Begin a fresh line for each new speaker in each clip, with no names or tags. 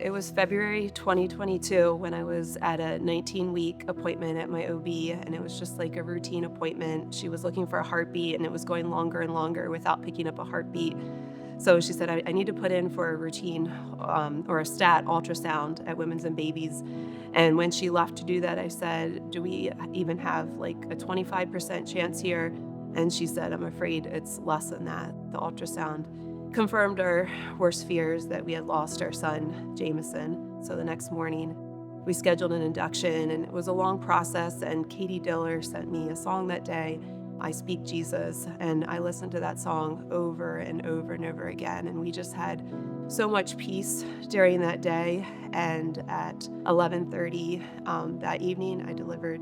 It was February 2022 when I was at a 19-week appointment at my OB, and it was just like a routine appointment. She was looking for a heartbeat, and it was going longer and longer without picking up a heartbeat. So she said, I need to put in for a routine or a stat ultrasound at Women's and Babies. And when she left to do that, I said, do we even have like a 25% chance here? And she said, I'm afraid it's less than that. The ultrasound confirmed our worst fears that we had lost our son, Jameson. So the next morning, we scheduled an induction, and it was a long process. And Katie Diller sent me a song that day, I Speak Jesus, and I listened to that song over and over and over again. And we just had so much peace during that day. And at 11:30 that evening, I delivered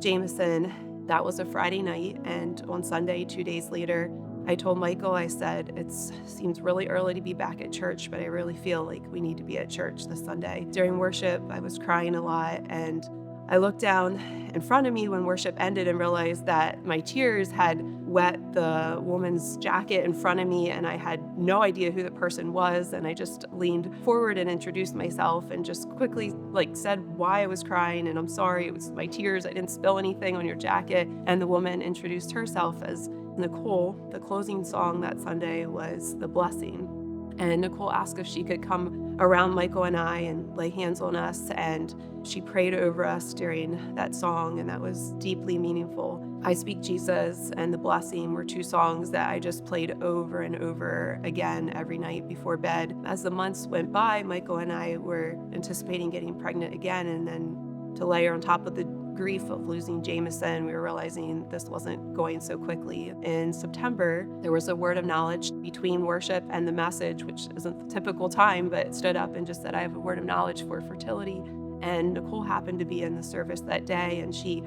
Jameson. That was a Friday night. And on Sunday, 2 days later, I told Michael, I said, it seems really early to be back at church, but I really feel like we need to be at church this Sunday. During worship, I was crying a lot, and I looked down in front of me when worship ended and realized that my tears had wet the woman's jacket in front of me, and I had no idea who the person was. And I just leaned forward and introduced myself and just quickly said why I was crying, and I'm sorry, it was my tears. I didn't spill anything on your jacket. And the woman introduced herself as Nicole. The closing song that Sunday was The Blessing. And Nicole asked if she could come around Michael and I and lay hands on us. And she prayed over us during that song, and that was deeply meaningful. I Speak Jesus and The Blessing were two songs that I just played over and over again every night before bed. As the months went by, Michael and I were anticipating getting pregnant again, and then to layer on top of the grief of losing Jameson, we were realizing this wasn't going so quickly. In September, there was a word of knowledge between worship and the message, which isn't the typical time, but stood up and just said, I have a word of knowledge for fertility. And Nicole happened to be in the service that day, and she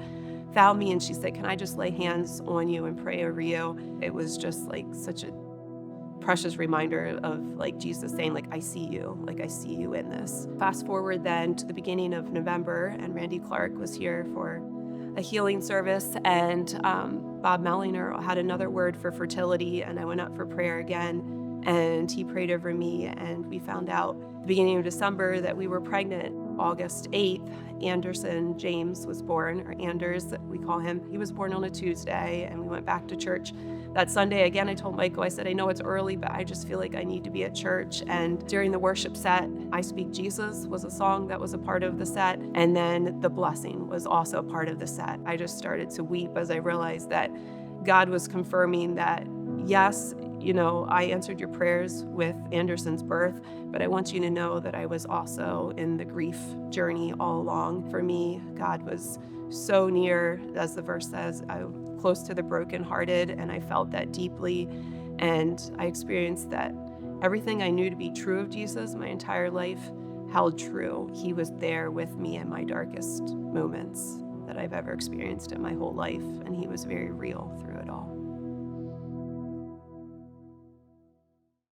found me and she said, can I just lay hands on you and pray over you? It was just such a precious reminder of Jesus saying, I see you in this. Fast forward then to the beginning of November, and Randy Clark was here for a healing service, and Bob Mellinger had another word for fertility, and I went up for prayer again, and he prayed over me, and we found out at the beginning of December that we were pregnant. August 8th, Anderson James was born, or Anders, we call him. He was born on a Tuesday, and we went back to church that Sunday. Again, I told Michael, I said, I know it's early, but I just feel like I need to be at church. And during the worship set, I Speak Jesus was a song that was a part of the set. And then The Blessing was also a part of the set. I just started to weep as I realized that God was confirming that, yes, I answered your prayers with Anderson's birth, but I want you to know that I was also in the grief journey all along. For me, God was so near, as the verse says, close to the brokenhearted, and I felt that deeply. And I experienced that everything I knew to be true of Jesus my entire life held true. He was there with me in my darkest moments that I've ever experienced in my whole life, and he was very real through it all.